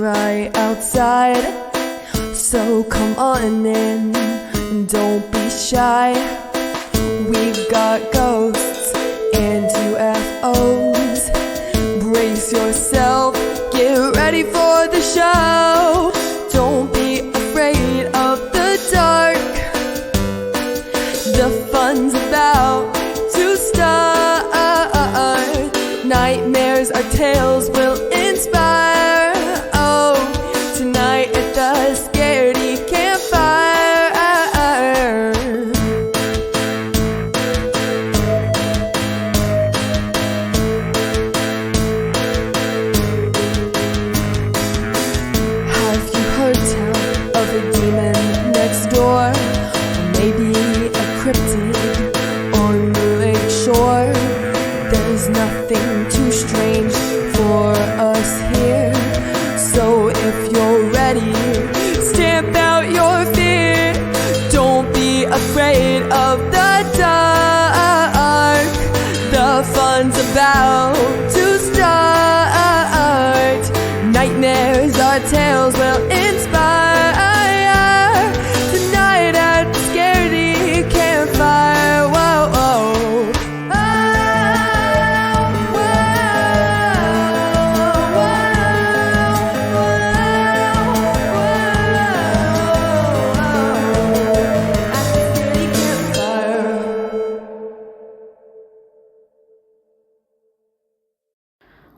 right outside, so come on in, don't be shy. We've got ghosts and UFOs. Brace yourself, get ready for the show. Don't be afraid of the dark, the fun's about to start. Nightmares or tales will inspire. Oh, tonight at the Scaredy Campfire. Have you heard tell of a demon next door? Or maybe a cryptid on the lake shore? There's nothing too strange for us here, so if you're ready, stamp out your fear. Don't be afraid of the dark, the fun's about to start. Nightmares or tales will inspire. Tonight at the Scaredy Campfire. Whoa, whoa.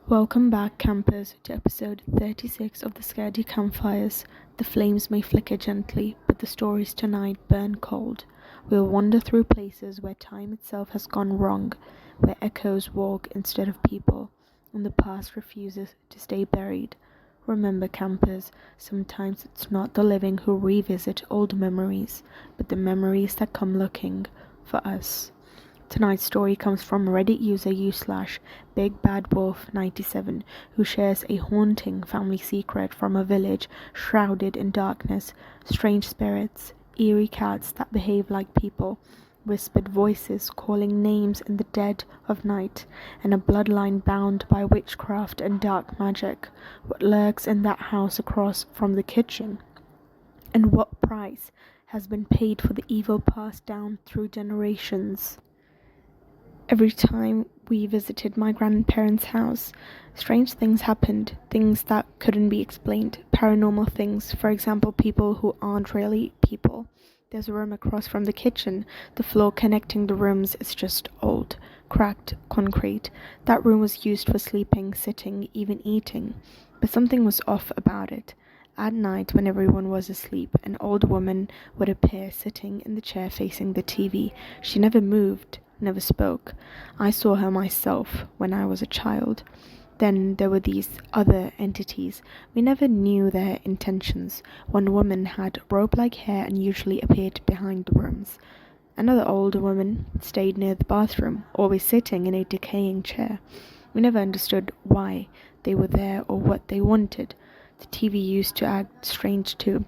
Welcome back, campers, to episode 36 of the Scaredy Campfires. The flames may flicker gently, but the stories tonight burn cold. We'll wander through places where time itself has gone wrong, where echoes walk instead of people, and the past refuses to stay buried. Remember, campers, sometimes it's not the living who revisit old memories, but the memories that come looking for us. Tonight's story comes from Reddit user u/BigBadWolf97, who shares a haunting family secret from a village shrouded in darkness, strange spirits, eerie cats that behave like people, whispered voices calling names in the dead of night, and a bloodline bound by witchcraft and dark magic. What lurks in that house across from the kitchen? And what price has been paid for the evil passed down through generations? Every time we visited my grandparents' house, strange things happened, things that couldn't be explained, paranormal things, for example, people who aren't really people. There's a room across from the kitchen. The floor connecting the rooms is just old, cracked concrete. That room was used for sleeping, sitting, even eating. But something was off about it. At night, when everyone was asleep, an old woman would appear sitting in the chair facing the TV. She never moved, never spoke. I saw her myself when I was a child. Then there were these other entities. We never knew their intentions. One woman had robe-like hair and usually appeared behind the rooms. Another older woman stayed near the bathroom, always sitting in a decaying chair. We never understood why they were there or what they wanted. The TV used to act strange too.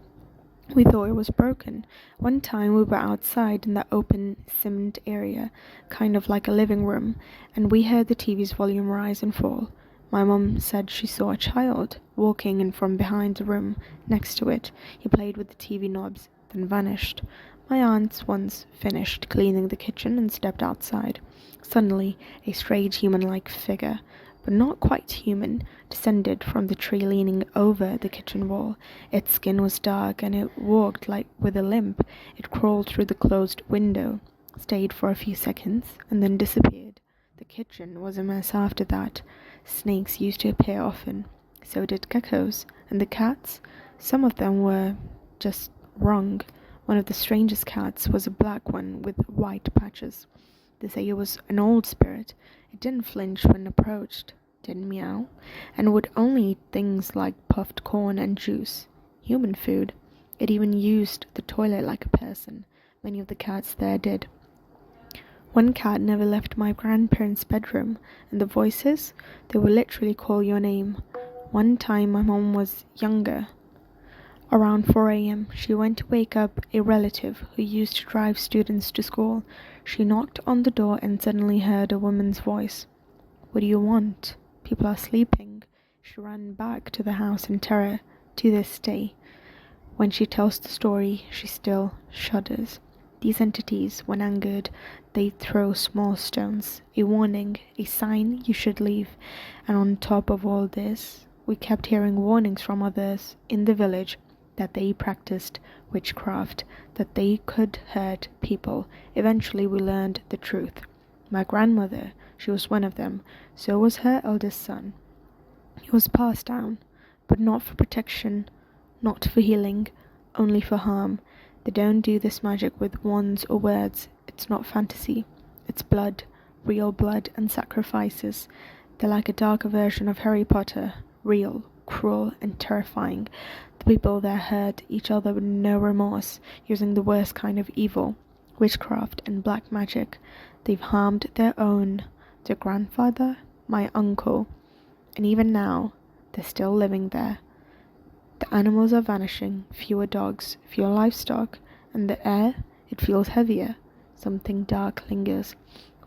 We thought it was broken. One time we were outside in that open cement area, kind of like a living room, and we heard the TV's volume rise and fall. My mom said she saw a child walking in from behind the room next to it. He played with the TV knobs, then vanished. My aunt once finished cleaning the kitchen and stepped outside. Suddenly, a strange human-like figure, but not quite human, descended from the tree leaning over the kitchen wall. Its skin was dark and it walked like with a limp. It crawled through the closed window, stayed for a few seconds, and then disappeared. The kitchen was a mess after that. Snakes used to appear often. So did geckos. And the cats? Some of them were just wrong. One of the strangest cats was a black one with white patches. They say it was an old spirit. It didn't flinch when approached, didn't meow, and would only eat things like puffed corn and juice, human food. It even used the toilet like a person. Many of the cats there did. One cat never left my grandparents' bedroom, and the voices, they would literally call your name. One time my mom was younger. Around 4 a.m., she went to wake up a relative who used to drive students to school. She knocked on the door and suddenly heard a woman's voice. "What do you want? People are sleeping." She ran back to the house in terror. To this day, when she tells the story, she still shudders. These entities, when angered, they throw small stones, a warning, a sign you should leave. And on top of all this, we kept hearing warnings from others in the village that they practiced witchcraft, that they could hurt people. Eventually, we learned the truth. My grandmother, she was one of them, so was her eldest son. He was passed down, but not for protection, not for healing, only for harm. They don't do this magic with wands or words. It's not fantasy. It's blood, real blood and sacrifices. They're like a darker version of Harry Potter, real, cruel and terrifying. The people there hurt each other with no remorse, using the worst kind of evil, witchcraft and black magic. They've harmed their own, their grandfather, my uncle, and even now, they're still living there. The animals are vanishing, fewer dogs, fewer livestock, and the air, it feels heavier. Something dark lingers.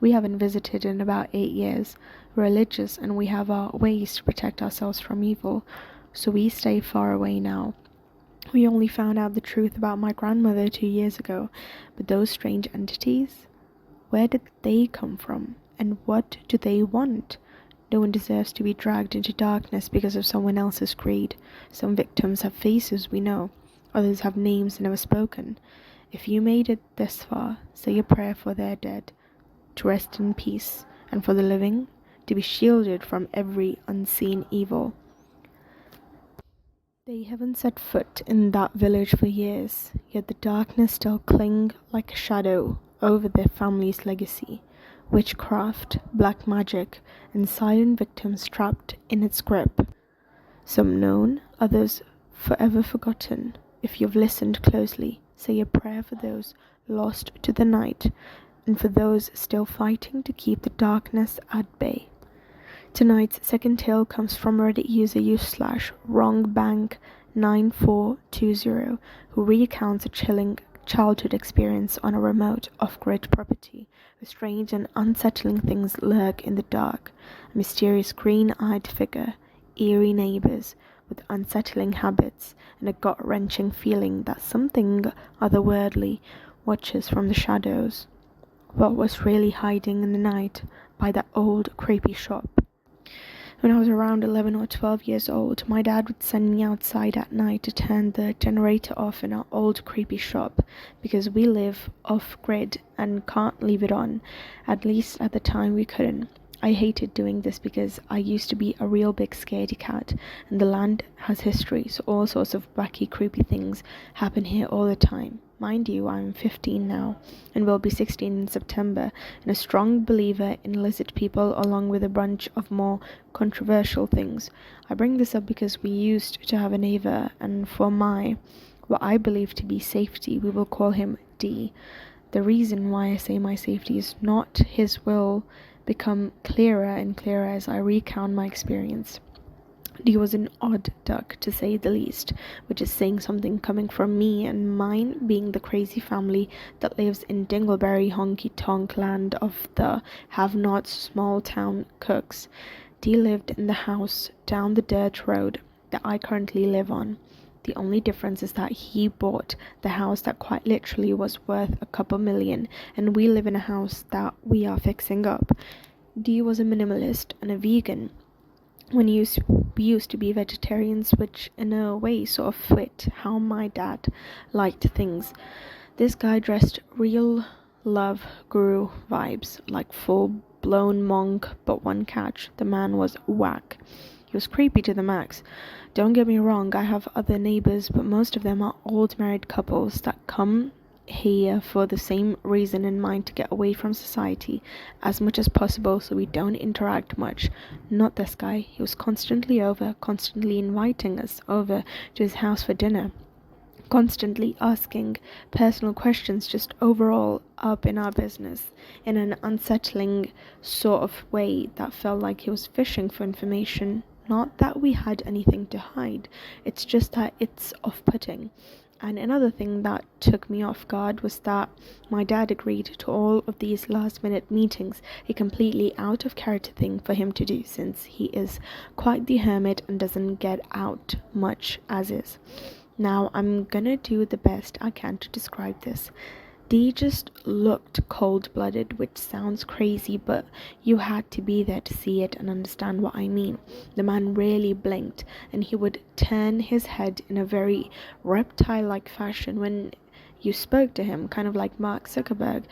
We haven't visited in about 8 years. We're religious and we have our ways to protect ourselves from evil, so we stay far away now. We only found out the truth about my grandmother 2 years ago, but those strange entities, where did they come from, and what do they want? No one deserves to be dragged into darkness because of someone else's greed. Some victims have faces we know, others have names never spoken. If you made it this far, say a prayer for their dead, to rest in peace, and for the living, to be shielded from every unseen evil. They haven't set foot in that village for years, yet the darkness still clings like a shadow over their family's legacy. Witchcraft, black magic, and silent victims trapped in its grip. Some known, others forever forgotten. If you've listened closely, say a prayer for those lost to the night, and for those still fighting to keep the darkness at bay. Tonight's second tale comes from Reddit user /wrongbank9420, who recounts a chilling childhood experience on a remote, off-grid property where strange and unsettling things lurk in the dark. A mysterious green-eyed figure, eerie neighbors with unsettling habits, and a gut-wrenching feeling that something otherworldly watches from the shadows. What was really hiding in the night by that old creepy shop? When I was around 11 or 12 years old, my dad would send me outside at night to turn the generator off in our old creepy shop because we live off-grid and can't leave it on. At least at the time we couldn't. I hated doing this because I used to be a real big scaredy cat, and the land has history, so all sorts of wacky, creepy things happen here all the time. Mind you, I'm 15 now, and will be 16 in September, and a strong believer in lizard people along with a bunch of more controversial things. I bring this up because we used to have a neighbor, and for what I believe to be safety, we will call him D. The reason why I say my safety is not his will become clearer and clearer as I recount my experience. D was an odd duck, to say the least, which is saying something coming from me and mine being the crazy family that lives in Dingleberry honky-tonk land of the have-nots small town cooks. D lived in the house down the dirt road that I currently live on. The only difference is that he bought the house that quite literally was worth a couple million, and we live in a house that we are fixing up. D was a minimalist and a vegan. We used to be vegetarians, which in a way sort of fit how my dad liked things. This guy dressed real love guru vibes, like full-blown monk, but one catch, the man was whack. He was creepy to the max. Don't get me wrong, I have other neighbors, but most of them are old married couples that come here for the same reason in mind, to get away from society as much as possible so we don't interact much. Not this guy. He was constantly inviting us over to his house for dinner, constantly asking personal questions, just overall up in our business in an unsettling sort of way that felt like he was fishing for information. Not that we had anything to hide, it's just that it's off-putting. And another thing that took me off guard was that my dad agreed to all of these last minute meetings, a completely out of character thing for him to do since he is quite the hermit and doesn't get out much as is. Now I'm gonna do the best I can to describe this. Dee just looked cold-blooded, which sounds crazy, but you had to be there to see it and understand what I mean. The man rarely blinked, and he would turn his head in a very reptile-like fashion when you spoke to him, kind of like Mark Zuckerberg,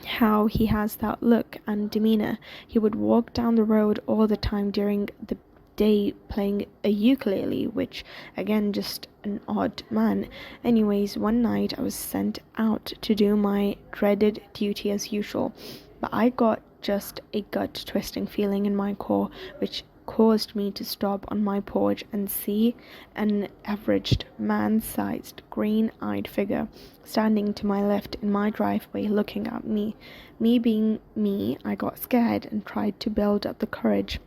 how he has that look and demeanor. He would walk down the road all the time during the day playing a ukulele, which again, just an odd man. Anyways, one night I was sent out to do my dreaded duty as usual, but I got just a gut twisting feeling in my core, which caused me to stop on my porch and see an averaged man-sized green-eyed figure standing to my left in my driveway looking at me. Me being me, I got scared and tried to build up the courage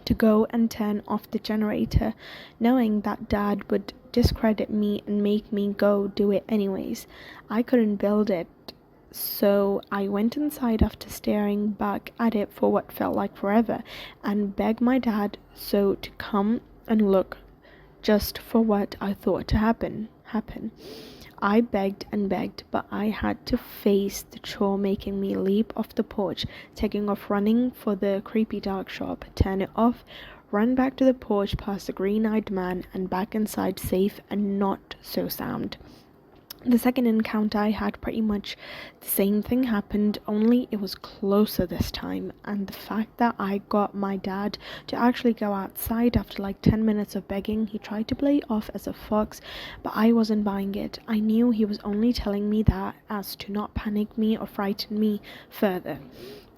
to go and turn off the generator, knowing that Dad would discredit me and make me go do it anyways. I couldn't build it, so I went inside after staring back at it for what felt like forever and begged my dad to come and look, just for what I thought to happen. I begged and begged, but I had to face the chore making me leap off the porch, taking off running for the creepy dark shop, turn it off, run back to the porch past the green-eyed man, and back inside safe and not so sound. The second encounter I had, pretty much the same thing happened, only it was closer this time, and the fact that I got my dad to actually go outside after like 10 minutes of begging, he tried to play off as a fox, but I wasn't buying it. I knew he was only telling me that as to not panic me or frighten me further.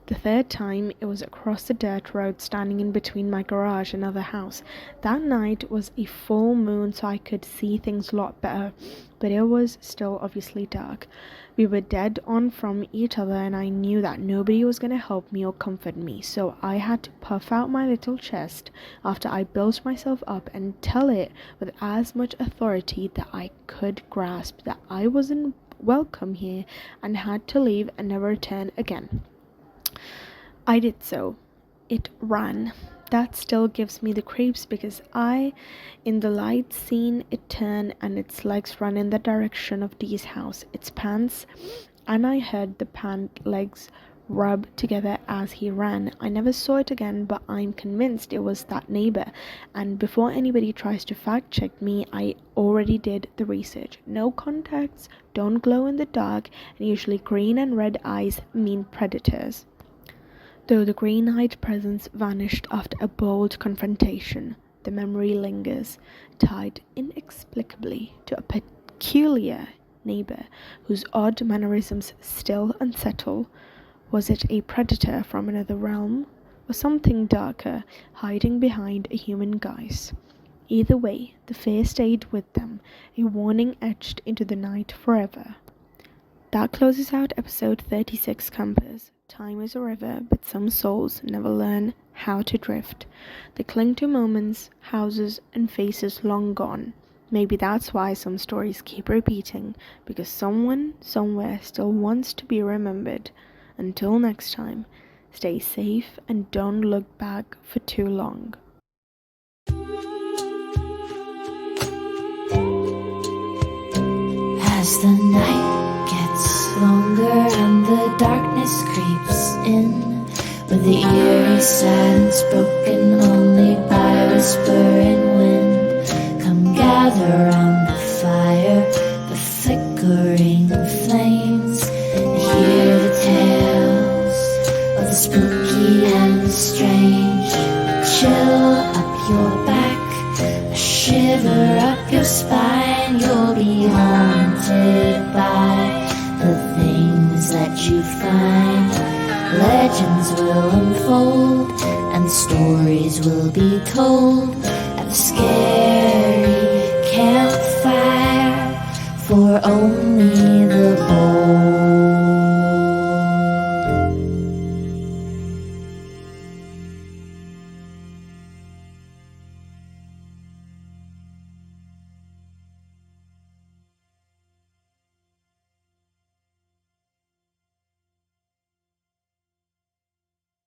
The third time, it was across the dirt road standing in between my garage and other house. That night was a full moon, so I could see things a lot better, but it was still obviously dark. We were dead on from each other, and I knew that nobody was going to help me or comfort me, so I had to puff out my little chest after I built myself up and tell it with as much authority that I could grasp that I wasn't welcome here and had to leave and never return again. I did so. It ran. That still gives me the creeps because in the light, seen it turn and its legs run in the direction of Dee's house, its pants, and I heard the pant legs rub together as he ran. I never saw it again, but I'm convinced it was that neighbor, and before anybody tries to fact check me, I already did the research. No contacts, don't glow in the dark, and usually green and red eyes mean predators. Though the green-eyed presence vanished after a bold confrontation, the memory lingers, tied inexplicably to a peculiar neighbor whose odd mannerisms still unsettle. Was it a predator from another realm, or something darker hiding behind a human guise? Either way, the fear stayed with them, a warning etched into the night forever. That closes out episode 36, Campers. Time is a river, but some souls never learn how to drift. They cling to moments, houses, and faces long gone. Maybe that's why some stories keep repeating, because someone, somewhere still wants to be remembered. Until next time, stay safe and don't look back for too long. As the night gets longer and the darkness creeps in, with the eerie silence broken only by whispering wind, come gather round the fire, the flickering flames, and hear the tales of the spooky and the strange. Chill up your back, a shiver up your spine. You'll be haunted by the things that you find. Legends will unfold and stories will be told at a scary campfire, for only